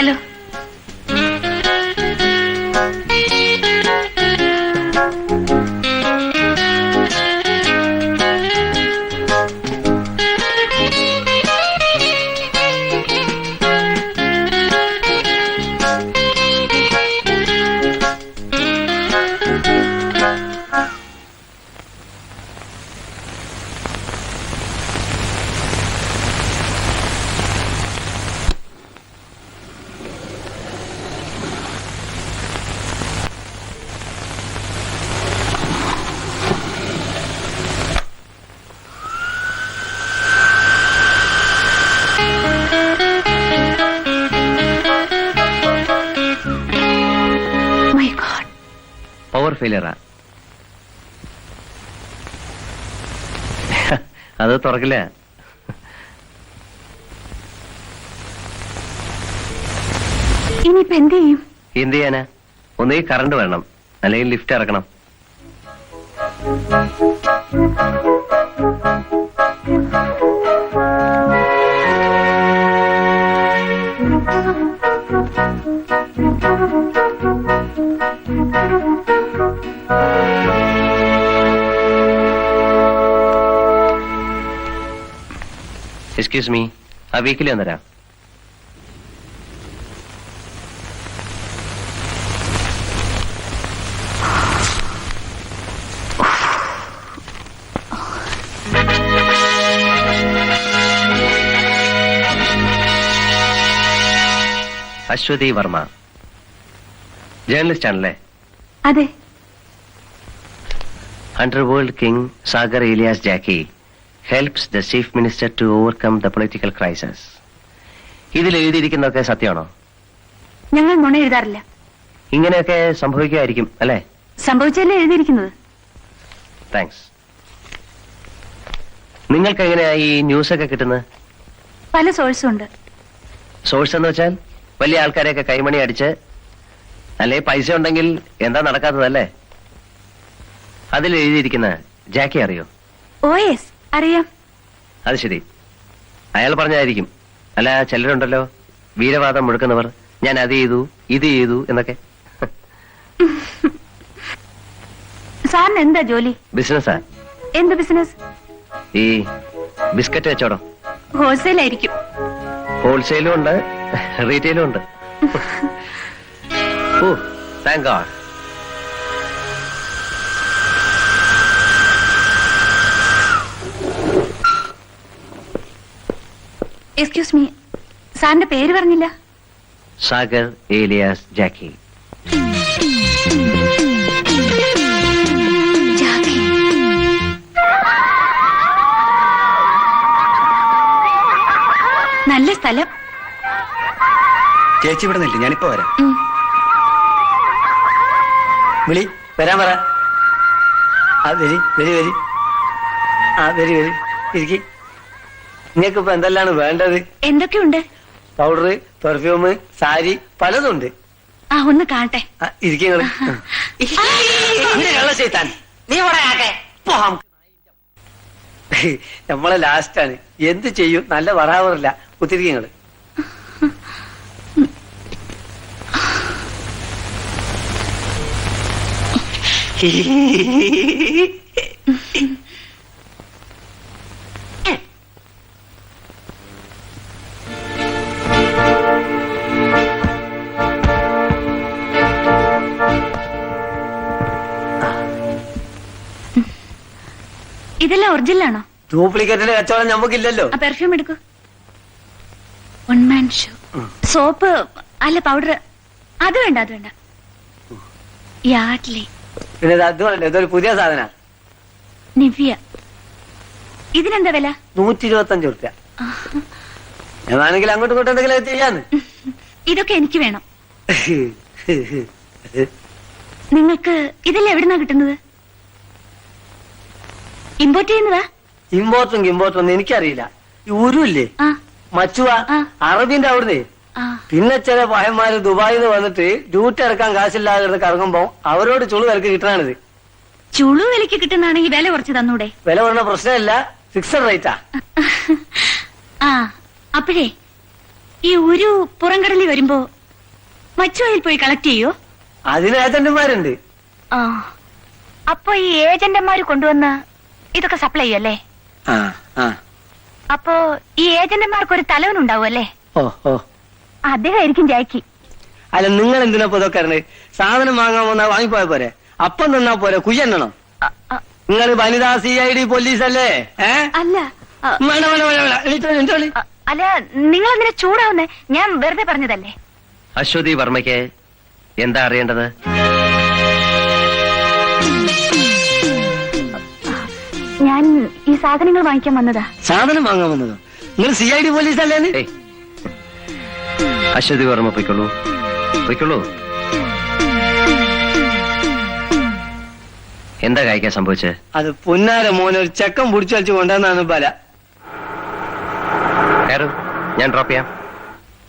Hello. Power ഫെയിലിയറാ. അത് തുറക്കില്ല. ഇനിയിപ്പോ എന്ത് ചെയ്യും? എന്ത് ചെയ്യാനാ? ഒന്നീ കറണ്ട് വേണം, അല്ലെങ്കിൽ ലിഫ്റ്റ് ഇറക്കണം. എക്സ്ക്യൂസ് മീ, ആ വീക്കിലി വന്നരാ. അശ്വതി വർമ്മ, ജേർണലിസ്റ്റ് ആണല്ലേ? അതെ. Underworld King Sagar Elias Jackie helps the Chief Minister to overcome the political crisis. ഇതിൽ എഴുതിയിരിക്കുന്നതൊക്കെ സത്യമാണോ? ഞങ്ങൾ നുണ എഴുതാറില്ല. ഇങ്ങനെയൊക്കെ സംഭവിക്കുമായിരിക്കും അല്ലേ? സംഭവിച്ചല്ലേ എഴുതിയിരിക്കുന്നത്. താങ്ക്സ്. നിങ്ങൾക്ക് എങ്ങനെയാ ഈ ന്യൂസൊക്കെ കിട്ടുന്നത്? പല സോഴ്സും ഉണ്ട്. സോഴ്സ് എന്ന് വെച്ചാൽ വലിയ ആൾക്കാരെയൊക്കെ കൈമണി അടിച്ച്, അല്ലെ പൈസ ഉണ്ടെങ്കിൽ എന്താ നടക്കാത്തതല്ലേ? അതിൽ എഴുതിയിരിക്കുന്ന ജാക്കി അറിയോ? ഓ യെസ്, അറിയാം. അത് ശരി, അയാൾ പറഞ്ഞായിരിക്കും. അല്ല, ചിലരുണ്ടല്ലോ വീരവാദം മുഴക്കുന്നവർ, ഞാൻ അത് ചെയ്തു ഇത് ചെയ്തു എന്നൊക്കെ. സാറിന് എന്താ ജോലി? ബിസിനസ്സാ. എന്ത് ബിസിനസ്? ഈ ബിസ്ക്കറ്റ് വെച്ചോടോ. ഹോൾസെയിൽ ആയിരിക്കും. ഹോൾസെയിലും ഉണ്ട്, റീറ്റെയിലും ഉണ്ട്. ഓ, താങ്ക് ഗോഡ്. എക്സ്ക്യൂസ് മീ, സാറിന്റെ പേര് പറഞ്ഞില്ല. സാഗർ ഏലിയാസ് ജാക്കി. നല്ല സ്ഥലം. ചേച്ചി ഇവിടെ നില്ല, ഞാനിപ്പോ വരാം. വിളി, വരാൻ പറ. ആ വരി വരി വരി. ആ വരി വരി, ഇരിക്കി. നിങ്ങൾക്ക് ഇപ്പൊ എന്തെല്ലാണ് വേണ്ടത്? എന്തൊക്കെയുണ്ട്? പൗഡർ, പെർഫ്യൂം, സാരി, പലതുണ്ട്. ആ, ഒന്ന് കാണട്ടെ. ഇരിക്കുന്നത് നമ്മളെ ലാസ്റ്റാണ്. എന്ത് ചെയ്യും, നല്ല പറയാറില്ല. കുത്തിരിക്കങ്ങള് ഇതെല്ലാം ഒറിജിനലാണോ? ഡ്യൂപ്ലിക്കേറ്റിന്റെ കച്ചവടം നമുക്കില്ലല്ലോ. ആ പെർഫ്യൂം എടുക്കൂ. One man show. സോപ്പ് അല്ല, പൗഡർ. അത് വേണ്ട, അത് വേണ്ട. യാഡ്ലി. പിന്നെ അത് വേണ്ട, ഇതൊരു പുതിയ സാധന. നിവ്യ. ഇതിനെന്താ വില? 125 റുപ്യ. ഞാനാണെങ്കിൽ അങ്ങോട്ടും ഇങ്ങോട്ടും എന്തെങ്കിലും ചെയ്യാന്ന്. ഇതൊക്കെ എനിക്ക് വേണം. നിങ്ങൾക്ക് ഇതെല്ലാം എവിടുന്നാ കിട്ടുന്നത്? ഇമ്പോർട്ട് ചെയ്യുന്നതാ? ഇമ്പോർട്ടും ഒന്നും എനിക്കറിയില്ല. ഈ ഉരുല്ലേ, മച്ചുവ, അറബിന്റെ അവിടുന്ന്. പിന്നെ ചില പഹന്മാര് ദുബായിന്ന് വന്നിട്ട് ഡ്യൂട്ടി ഇറക്കാൻ കാശില്ലാതെ കറങ്ങുമ്പോ അവരോട് ചുളു വിലക്ക് കിട്ടണാണിത്. ചുളു വിലക്ക് കിട്ടുന്നാണെങ്കിൽ വില കുറച്ച് തന്നൂടെ? വില പറഞ്ഞ പ്രശ്നമില്ല, ഫിക്സഡ് റേറ്റാ. ആ, അപ്പോഴേ ഈ ഒരു പുറംകടലിൽ വരുമ്പോ മച്ചുവയിൽ പോയി കളക്ട് ചെയ്യോ? അതിന് ഏജന്റുമാരുണ്ട്. ആ, അപ്പൊ ഈ ഏജന്റന്മാര് കൊണ്ടുവന്ന് ഇതൊക്കെ സപ്ലൈ ചെയ്യല്ലേ? ആ ആ അപ്പോ ഈ ഏജന്റന്മാർക്ക് ഒരു തലവനുണ്ടാവും അല്ലേ? ഓ ഓ അദ്ദേഹമായിരിക്കും ജാക്കി. അല്ല, നിങ്ങൾ എന്തിനാ ഇതൊക്കെ അറിഞ്ഞത്? സാധനം വാങ്ങാൻ വന്നാ വാങ്ങിപ്പോയ പോരെ, അപ്പം നിന്നാ പോരെ, കുയ്യണ്ണണം. നിങ്ങൾ വനിതാ CID പോലീസല്ലേ? അല്ല വേണ്ട വേണ്ട വേണ്ട വേണ്ട, എണീറ്റോ, എണീറ്റോ. അല്ല, നിങ്ങൾ എന്തിനാ ചൂടാവുന്നേ? ഞാൻ വെറുതെ പറഞ്ഞതല്ലേ. അശ്വതി വർമ്മയ്ക്ക് എന്താ അറിയേണ്ടത്? ഞാൻ ഈ സാധനങ്ങൾ വാങ്ങിക്കാൻ വന്നതാ. സാധനം വാങ്ങാൻ വന്നതോ? നിങ്ങൾ CID പോലീസല്ലേ? ഏയ്, അശ്വതി വർമ്മ പൊയ്ക്കൊള്ളൂ, പൊയ്ക്കൊള്ളൂ. എന്താ കായ്ക്കാൻ സംഭവിച്ചത്? അത് പൊന്നാര മോനെ ഒരു ചെക്കൻ പിടിച്ചു വലിച്ചു കൊണ്ടുവന്നാണ് ബല. കയറൂ, ഞാൻ ഡ്രോപ്പ് ചെയ്യാം.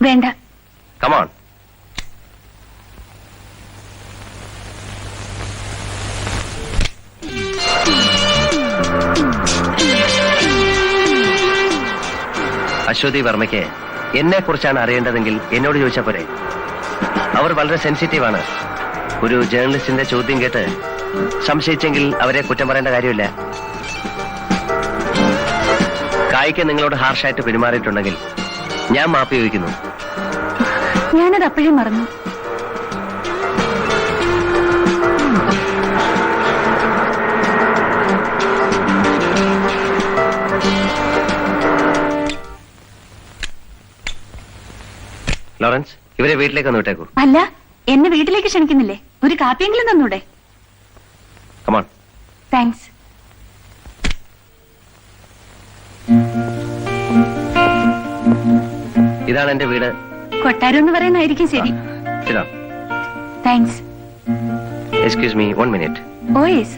വേണ്ട. കമോൺ. അശ്വതി വർമ്മയ്ക്ക് എന്നെ കുറിച്ചാണ് അറിയേണ്ടതെങ്കിൽ എന്നോട് ചോദിച്ചാൽ പോരെ. അവർ വളരെ സെൻസിറ്റീവാണ്. ഒരു ജേർണലിസ്റ്റിന്റെ ചോദ്യം കേട്ട് സംശയിച്ചെങ്കിൽ അവരെ കുറ്റം പറയേണ്ട കാര്യമില്ല. കായ്ക്ക് നിങ്ങളോട് ഹാർഷായിട്ട് പെരുമാറിയിട്ടുണ്ടെങ്കിൽ ഞാൻ മാപ്പി ചോദിക്കുന്നു. ഞാനത് അപ്പോഴേ മറന്നു. ലോറൻസ്, ഇവരെ വീട്ടിലേക്ക് ഒന്ന് വിട്ടേക്കൂ. അല്ല, എന്നെ വീട്ടിലേക്ക് ക്ഷണിക്കുന്നില്ലേ? ഒരു കാപ്പിയെങ്കിലും തന്നൂടെ? കമോൺ. താങ്ക്സ്. ഇതാണ് എന്റെ വീട്. കൊട്ടാരം എന്ന് പറയുന്നതായിരിക്കും ശരി. Thanks. Excuse me, 1 minute. Oh yes.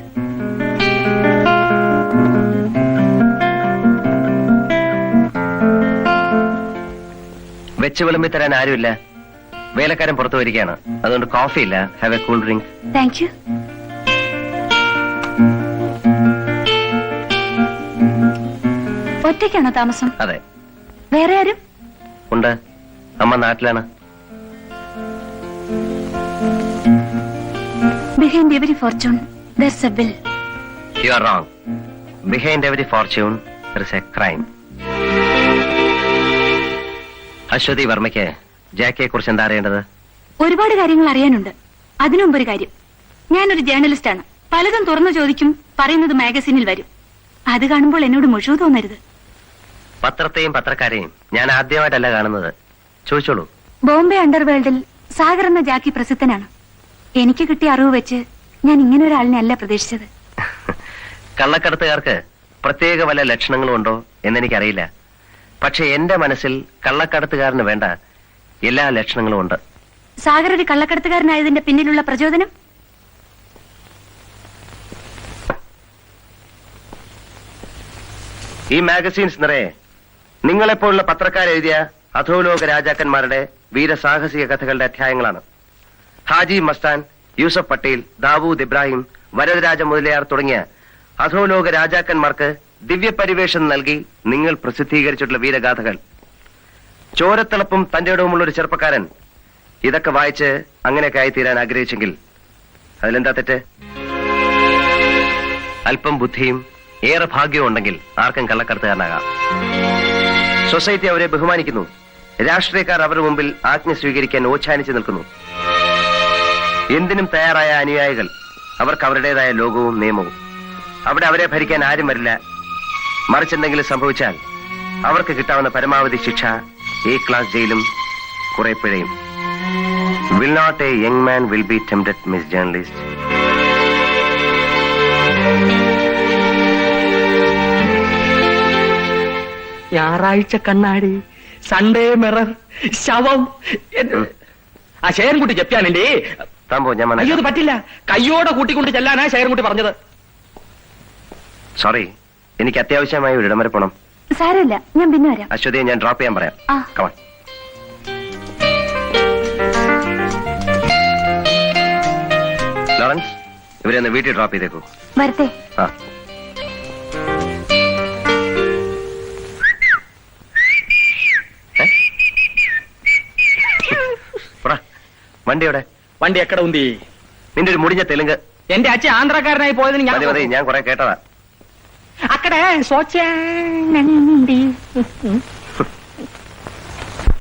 വെച്ച് വിളമ്പി തരാൻ ആരുമില്ല. വേലക്കാരൻ പുറത്തു വരികയാണ്, അതുകൊണ്ട് കോഫി ഇല്ല. Have a cool drink. Thank you. ഒറ്റയ്ക്കാണോ താമസം? അതെ. വേറെ ആരും? ഉണ്ട്, അമ്മ നാട്ടിലാണ്. Behind every fortune, there's a will. You are wrong. Behind every fortune, there is a crime. Aswathy വർമ്മയ്ക്ക് ജാക്കിയെ കുറിച്ച് എന്താ അറിയേണ്ടത്? ഒരുപാട് കാര്യങ്ങൾ അറിയാനുണ്ട്. അതിനു മുമ്പ് ഒരു കാര്യം, ഞാനൊരു ജേർണലിസ്റ്റ് ആണ്. പലതും തുറന്നു ചോദിക്കും, പറയുന്നത് മാഗസീനിൽ വരും. അത് കാണുമ്പോൾ എന്നോട് മുഴുവൻ തോന്നരുത്. പത്രത്തെയും പത്രക്കാരെയും ഞാൻ ആദ്യമായിട്ടല്ല കാണുന്നത്. ചോദിച്ചോളൂ. ബോംബെ അണ്ടർവേൾഡിൽ സാഗർ എന്ന ജാക്കി പ്രസിദ്ധനാണ്. എനിക്ക് കിട്ടിയ അറിവ് വെച്ച് ഞാൻ ഇങ്ങനെ ഒരാളിനെ അല്ല പ്രതീക്ഷിച്ചത്. കള്ളക്കടത്തുകാർക്ക് പ്രത്യേക വല്ല ലക്ഷണങ്ങളും ഉണ്ടോ എന്നെനിക്കറിയില്ല. പക്ഷെ എന്റെ മനസ്സിൽ കള്ളക്കടത്തുകാരന് വേണ്ട എല്ലാ ലക്ഷണങ്ങളും ഉണ്ട്. സാഗർ ഒരു കള്ളക്കടത്തുകാരനായതിന്റെ പിന്നിലുള്ള പ്രചോദനം? ഈ മാഗസീൻസ് നിറയെ നിങ്ങളെപ്പോലുള്ള പത്രക്കാരെഴുതിയ അധോലോക രാജാക്കന്മാരുടെ വീരസാഹസിക കഥകളുടെ അധ്യായങ്ങളാണ്. ഹാജി മസ്താൻ, യൂസഫ് പട്ടേൽ, ദാവൂദ് ഇബ്രാഹിം, വരദരാജ മുതലയാർ തുടങ്ങിയ അധോലോക രാജാക്കന്മാർക്ക് ദിവ്യപരിവേഷം നൽകി നിങ്ങൾ പ്രസിദ്ധീകരിച്ചിട്ടുള്ള വീരഗാഥകൾ. ചോരത്തിളപ്പും തന്റെ ഇടവുമുള്ള ഒരു ചെറുപ്പക്കാരൻ ഇതൊക്കെ വായിച്ച് അങ്ങനെയൊക്കെ ആയിത്തീരാൻ ആഗ്രഹിച്ചെങ്കിൽ അതിലെന്താ തെറ്റ്? അല്പം ബുദ്ധിയും ഏറെ ഭാഗ്യവും ഉണ്ടെങ്കിൽ ആർക്കും കള്ളക്കടത്തുകാരനാകാം. സൊസൈറ്റി അവരെ ബഹുമാനിക്കുന്നു. രാഷ്ട്രീയക്കാർ അവരുടെ മുമ്പിൽ ആജ്ഞ സ്വീകരിക്കാൻ ഓച്ഛാനിച്ചു നിൽക്കുന്നു. എന്തിനും തയ്യാറായ അനുയായികൾ. അവർക്ക് അവരുടേതായ ലോകവും നിയമവും. അവിടെ അവരെ ഭരിക്കാൻ ആരും വരില്ല. മറിച്ചെന്തെങ്കിലും സംഭവിച്ചാൽ അവർക്ക് കിട്ടാവുന്ന പരമാവധി ശിക്ഷ A ക്ലാസ് ജയിലും കുറെ പിഴയും. Will not a young man will be tempted, Miss Journalist? ഞായറാഴ്ച കണ്ണാടി, സൺഡേ മിറർ, ശവം. ആ ശേരൻകുട്ടി ജപ്യാനല്ലേ? താമ്പോ, ഞാൻ അയ്യോ, അത് പറ്റില്ല. കയ്യോടെ കൂട്ടിക്കൊണ്ട് ചെല്ലാനാ ശേരൻകുട്ടി പറഞ്ഞത്. സോറി, എനിക്ക് അത്യാവശ്യമായി ഒരിടം വരെ പോണം. സാരമില്ല, ഞാൻ പിന്നെ വരാം. അശ്വതിയെ ഞാൻ ഡ്രോപ്പ് ചെയ്യാൻ പറയാം. ആ. കമാൺ. ലോറൻസ്, ഇവരെ ഒന്ന് വീട്ടിൽ ഡ്രോപ്പ് ചെയ്തേക്കൂ. വരട്ടെ. ആ. വണ്ടിയോടെ വണ്ടി എക്കട ഉന്തി നിന്റെ ഒരു മുടിഞ്ഞ തെലുങ്ക്. എന്റെ അച്ഛൻ ആന്ധ്രക്കാരനായി പോയതിന് മതി മതി, ഞാൻ ഞാൻ കുറെ കേട്ടതാ. അക്കടെ സോച്ചാണ്ടി